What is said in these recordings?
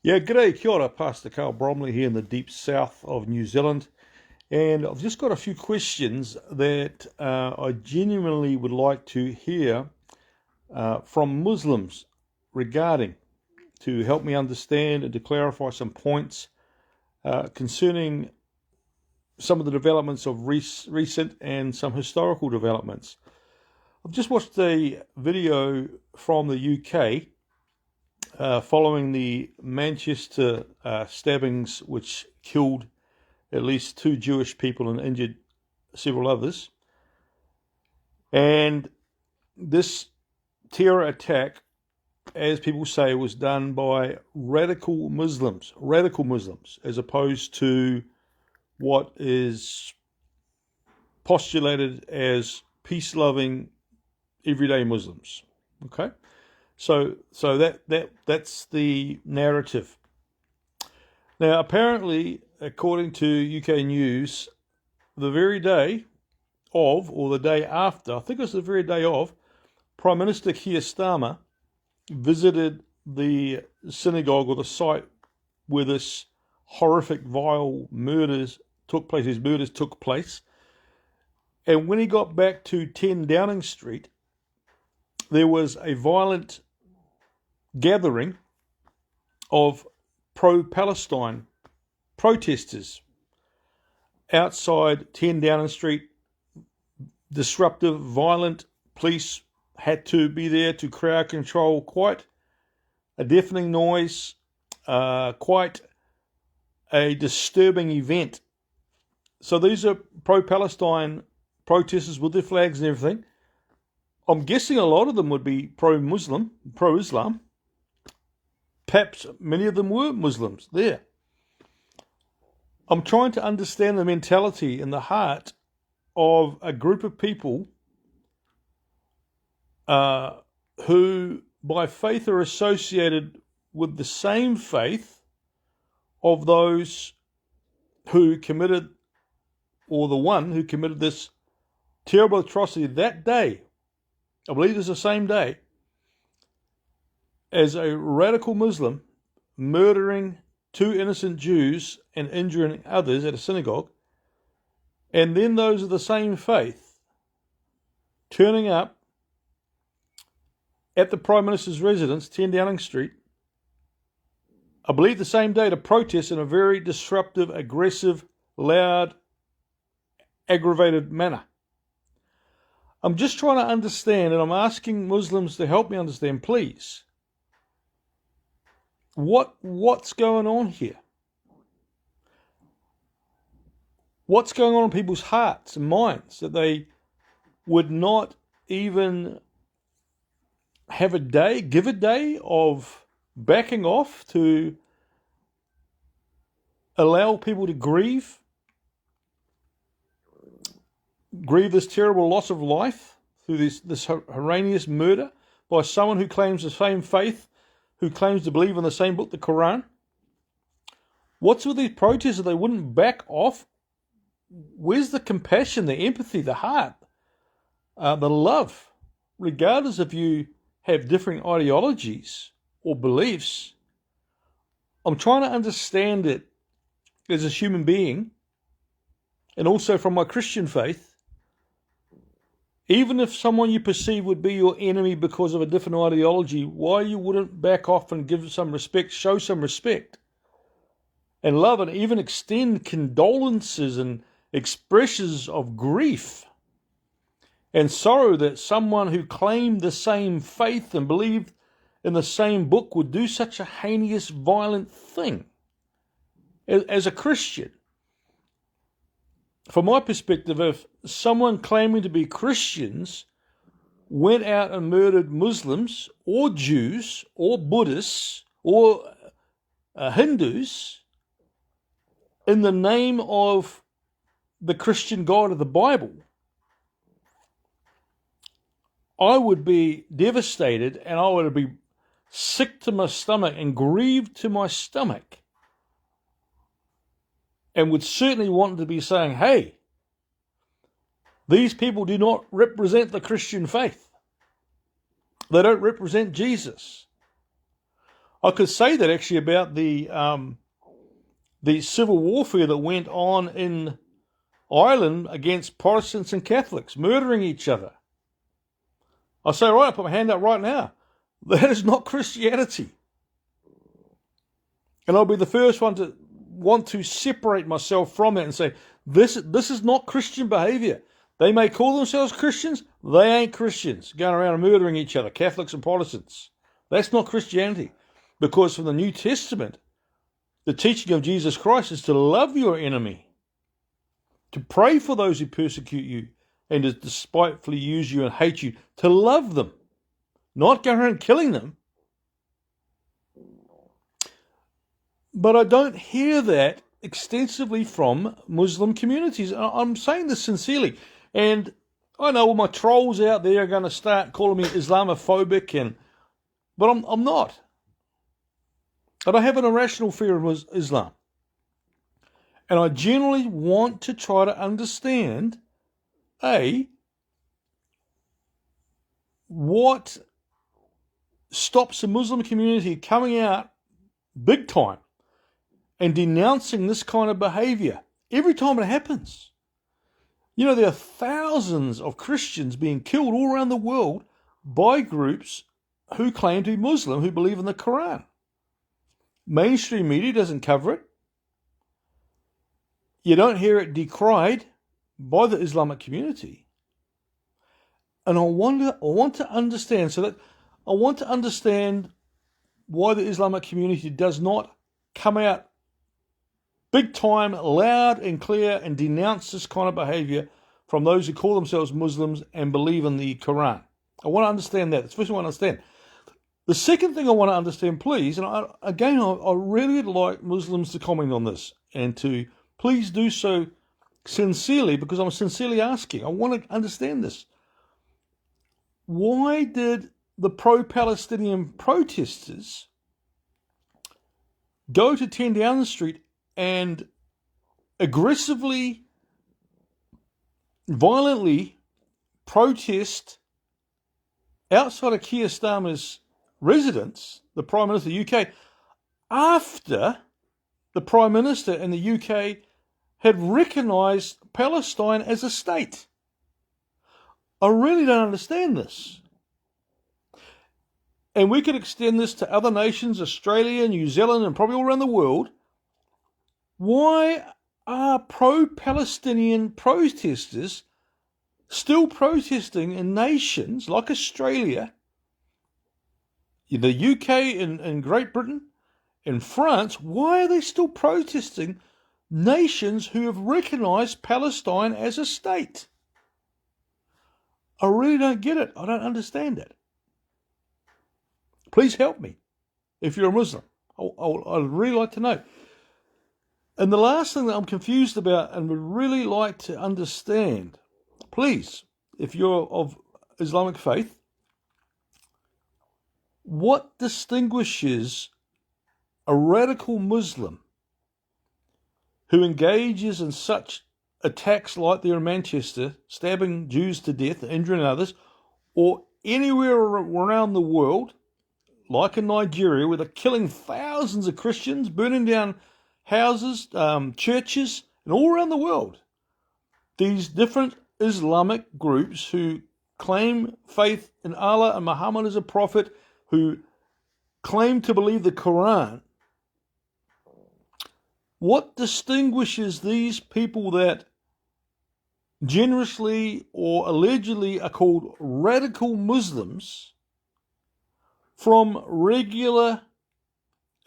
Yeah, g'day, kia ora, Pastor Carl Bromley here in the deep south of New Zealand. And I've just got a few questions that I genuinely would like to hear from Muslims regarding to help me understand and to clarify some points concerning some of the developments of recent and some historical developments. I've just watched a video from the UK following the Manchester stabbings, which killed at least two Jewish people and injured several others. And this terror attack, as people say, was done by radical Muslims, as opposed to what is postulated as peace-loving everyday Muslims. Okay, so that's the narrative. Now, apparently, according to UK News, the very day of, or the day after, I think it was the very day of, Prime Minister Keir Starmer visited the synagogue or the site where this horrific, vile murders took place. These murders took place. And when he got back to 10 Downing Street, there was a violent gathering of pro-Palestine protesters outside 10 Downing Street. Disruptive, violent police had to be there to crowd control quite a deafening noise, quite a disturbing event. So these are pro-Palestine protesters with their flags and everything. I'm guessing a lot of them would be pro-Muslim, pro-Islam. Perhaps many of them were Muslims there. I'm trying to understand the mentality and the heart of a group of people who by faith are associated with the same faith of those who committed, or the one who committed this terrible atrocity that day. I believe it's the same day as a radical Muslim murdering two innocent Jews and injuring others at a synagogue. And then those of the same faith turning up at the Prime Minister's residence, 10 Downing Street, I believe the same day, to protest in a very disruptive, aggressive, loud, aggravated manner. I'm just trying to understand, and I'm asking Muslims to help me understand, please. What's going on here? What's going on in people's hearts and minds that they would not even have a day, give a day of backing off to allow people to grieve this terrible loss of life through this horrendous murder by someone who claims the same faith, who claims to believe in the same book, the Quran? What's with these protests that they wouldn't back off? Where's the compassion, the empathy, the heart, the love? Regardless if you have different ideologies or beliefs, I'm trying to understand it as a human being, and also from my Christian faith. Even if someone you perceive would be your enemy because of a different ideology, why you wouldn't back off and give some respect, show some respect and love, and even extend condolences and expressions of grief and sorrow that someone who claimed the same faith and believed in the same book would do such a heinous, violent thing. As a Christian, from my perspective, if someone claiming to be Christians went out and murdered Muslims or Jews or Buddhists or Hindus in the name of the Christian God of the Bible, I would be devastated and I would be sick to my stomach and grieved to my stomach, and would certainly want to be saying, hey, these people do not represent the Christian faith. They don't represent Jesus. I could say that actually about the civil warfare that went on in Ireland against Protestants and Catholics, murdering each other. I say, right, I put my hand up right now. That is not Christianity. And I'll be the first one to want to separate myself from that and say, this is not Christian behavior. They may call themselves Christians, they ain't Christians, going around and murdering each other, Catholics and Protestants. That's not Christianity. Because from the New Testament, the teaching of Jesus Christ is to love your enemy, to pray for those who persecute you and to despitefully use you and hate you, to love them, not go around killing them. But I don't hear that extensively from Muslim communities. I'm saying this sincerely. And I know all my trolls out there are going to start calling me Islamophobic, but I'm not. I don't have an irrational fear of Islam. And I generally want to try to understand, what stops the Muslim community coming out big time and denouncing this kind of behavior every time it happens. You know, there are thousands of Christians being killed all around the world by groups who claim to be Muslim, who believe in the Quran. Mainstream media doesn't cover it. You don't hear it decried by the Islamic community. And I want to understand why the Islamic community does not come out big time, loud and clear, and denounce this kind of behavior from those who call themselves Muslims and believe in the Quran. I want to understand that. That's the first thing I want to understand. The second thing I want to understand, please, and I really would like Muslims to comment on this and to please do so sincerely, because I'm sincerely asking. I want to understand this. Why did the pro-Palestinian protesters go to 10 Downing Street and aggressively, violently protest outside of Keir Starmer's residence, the Prime Minister of the UK, after the Prime Minister in the UK had recognised Palestine as a state? I really don't understand this. And we could extend this to other nations, Australia, New Zealand, and probably all around the world. Why are pro-Palestinian protesters still protesting in nations like Australia, the UK and Great Britain, and France? Why are they still protesting nations who have recognised Palestine as a state? I really don't get it. I don't understand it. Please help me if you're a Muslim. I'd really like to know. And the last thing that I'm confused about and would really like to understand, please, if you're of Islamic faith, what distinguishes a radical Muslim who engages in such attacks like there in Manchester, stabbing Jews to death, injuring others, or anywhere around the world, like in Nigeria, where they're killing thousands of Christians, burning down houses, churches, and all around the world. These different Islamic groups who claim faith in Allah and Muhammad as a prophet, who claim to believe the Quran. What distinguishes these people that generously or allegedly are called radical Muslims from regular,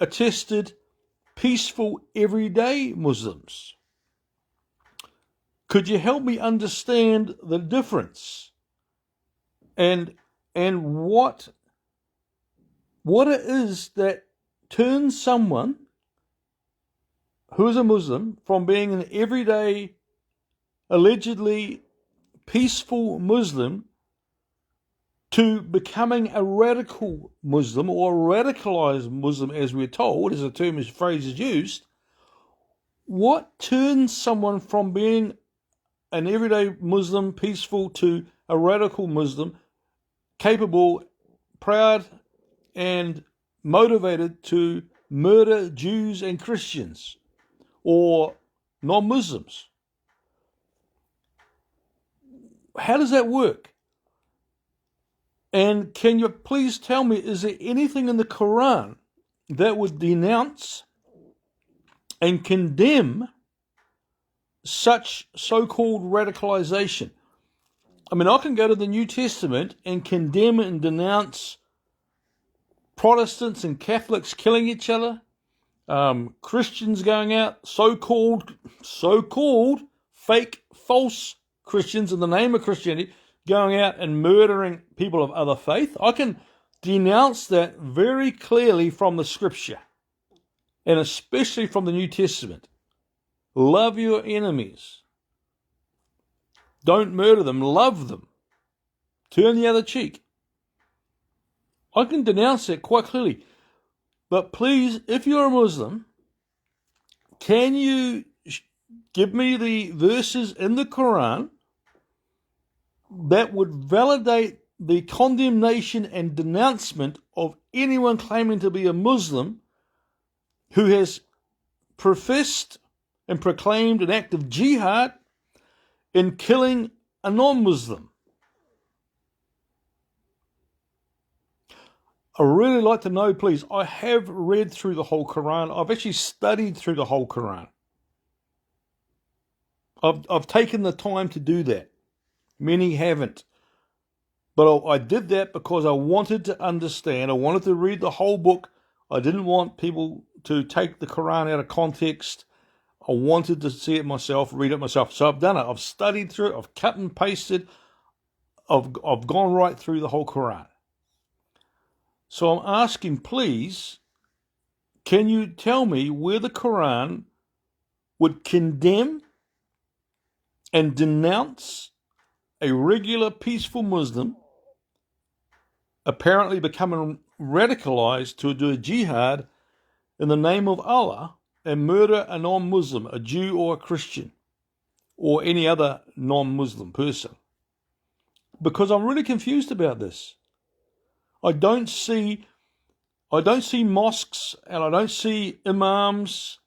attested, peaceful, everyday Muslims? Could you help me understand the difference and what it is that turns someone who is a Muslim from being an everyday, allegedly peaceful Muslim to becoming a radical Muslim, or a radicalized Muslim, as we're told, as the term, as phrase is used? What turns someone from being an everyday Muslim, peaceful, to a radical Muslim, capable, proud, and motivated to murder Jews and Christians or non-Muslims? How does that work? And can you please tell me, is there anything in the Quran that would denounce and condemn such so-called radicalization? I mean, I can go to the New Testament and condemn and denounce Protestants and Catholics killing each other, Christians going out, so-called fake, false Christians in the name of Christianity going out and murdering people of other faith. I can denounce that very clearly from the Scripture, and especially from the New Testament. Love your enemies. Don't murder them. Love them. Turn the other cheek. I can denounce that quite clearly. But please, if you're a Muslim, can you give me the verses in the Quran that would validate the condemnation and denouncement of anyone claiming to be a Muslim who has professed and proclaimed an act of jihad in killing a non-Muslim? I really like to know, please. I have read through the whole Quran. I've actually studied through the whole Quran. I've taken the time to do that. Many haven't. But I did that because I wanted to understand. I wanted to read the whole book. I didn't want people to take the Quran out of context. I wanted to see it myself, read it myself. So I've done it. I've studied through it. I've cut and pasted. I've gone right through the whole Quran. So I'm asking, please, can you tell me where the Quran would condemn and denounce a regular peaceful Muslim apparently becoming radicalized to do a jihad in the name of Allah and murder a non-Muslim, a Jew or a Christian, or any other non-Muslim person? Because I'm really confused about this. I don't see mosques and I don't see imams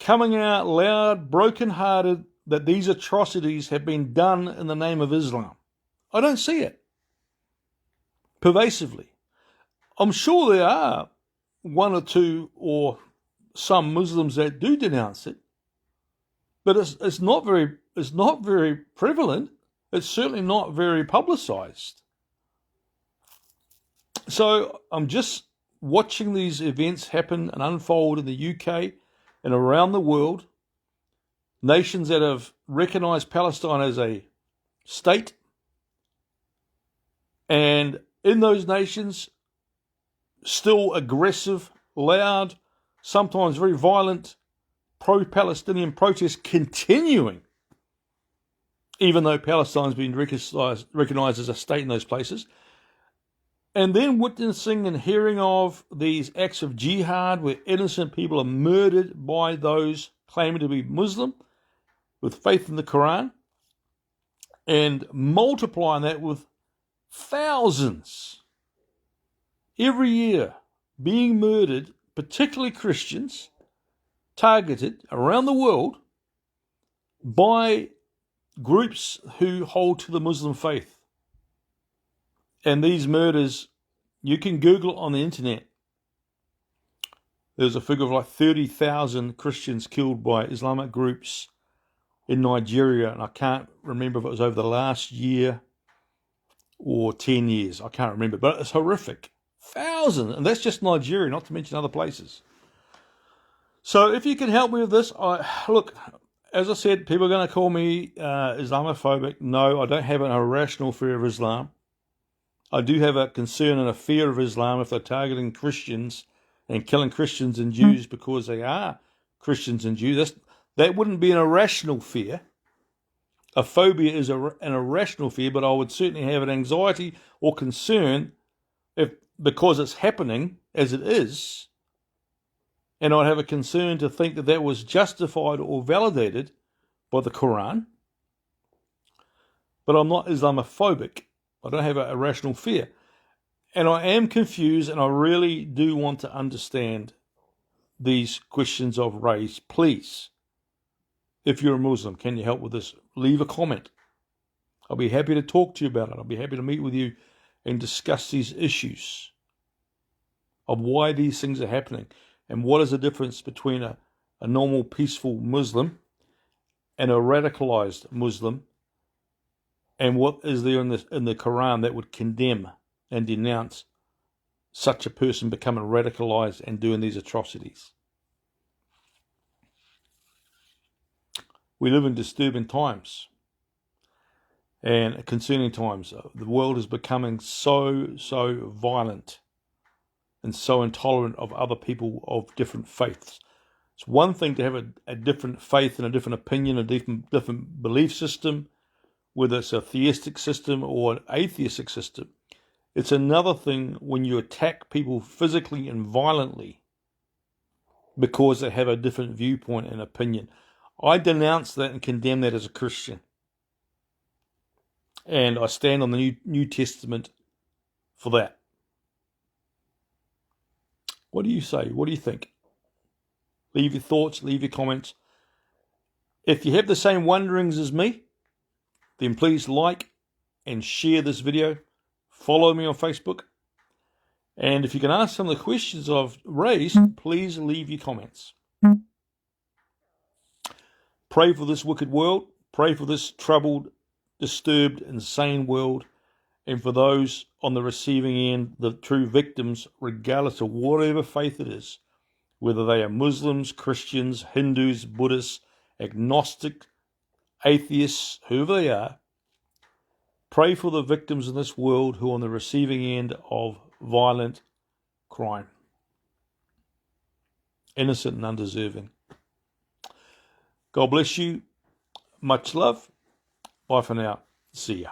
coming out loud, broken-hearted, that these atrocities have been done in the name of Islam. I don't see it pervasively. I'm sure there are one or two or some Muslims that do denounce it, but it's not very prevalent. It's certainly not very publicized. So I'm just watching these events happen and unfold in the UK and around the world. Nations that have recognized Palestine as a state. And in those nations, still aggressive, loud, sometimes very violent, pro-Palestinian protests continuing, even though Palestine's been recognized as a state in those places. And then witnessing and hearing of these acts of jihad where innocent people are murdered by those claiming to be Muslim with faith in the Quran, and multiplying that with thousands every year being murdered, particularly Christians, targeted around the world by groups who hold to the Muslim faith. And these murders, you can Google on the internet. There's a figure of like 30,000 Christians killed by Islamic groups in Nigeria, and I can't remember if it was over the last year or 10 years. I can't remember, but it's horrific. 1,000, and that's just Nigeria, not to mention other places. So if you can help me with this, look, as I said, people are going to call me Islamophobic. No, I don't have an irrational fear of Islam. I do have a concern and a fear of Islam if they're targeting Christians and killing Christians and Jews because they are Christians and Jews. That wouldn't be an irrational fear. A phobia is an irrational fear, but I would certainly have an anxiety or concern because it's happening as it is, and I'd have a concern to think that was justified or validated by the Quran. But I'm not Islamophobic. I don't have an irrational fear. And I am confused, and I really do want to understand these questions I've raised. Please, if you're a Muslim, can you help with this? Leave a comment. I'll be happy to talk to you about it. I'll be happy to meet with you and discuss these issues of why these things are happening and what is the difference between a normal peaceful Muslim and a radicalized Muslim, and what is there in the Quran that would condemn and denounce such a person becoming radicalized and doing these atrocities. We live in disturbing times and concerning times. The world is becoming so violent and so intolerant of other people of different faiths. It's one thing to have a different faith and a different opinion, a different belief system, whether it's a theistic system or an atheistic system. It's another thing when you attack people physically and violently because they have a different viewpoint and opinion. I denounce that and condemn that as a Christian. And I stand on the New Testament for that. What do you say? What do you think? Leave your thoughts, leave your comments. If you have the same wonderings as me, then please like and share this video. Follow me on Facebook. And if you can ask some of the questions I've raised, please leave your comments. Pray for this wicked world. Pray for this troubled, disturbed, insane world. And for those on the receiving end, the true victims, regardless of whatever faith it is, whether they are Muslims, Christians, Hindus, Buddhists, agnostic, atheists, whoever they are. Pray for the victims in this world who are on the receiving end of violent crime. Innocent and undeserving. God bless you. Much love. Bye for now. See ya.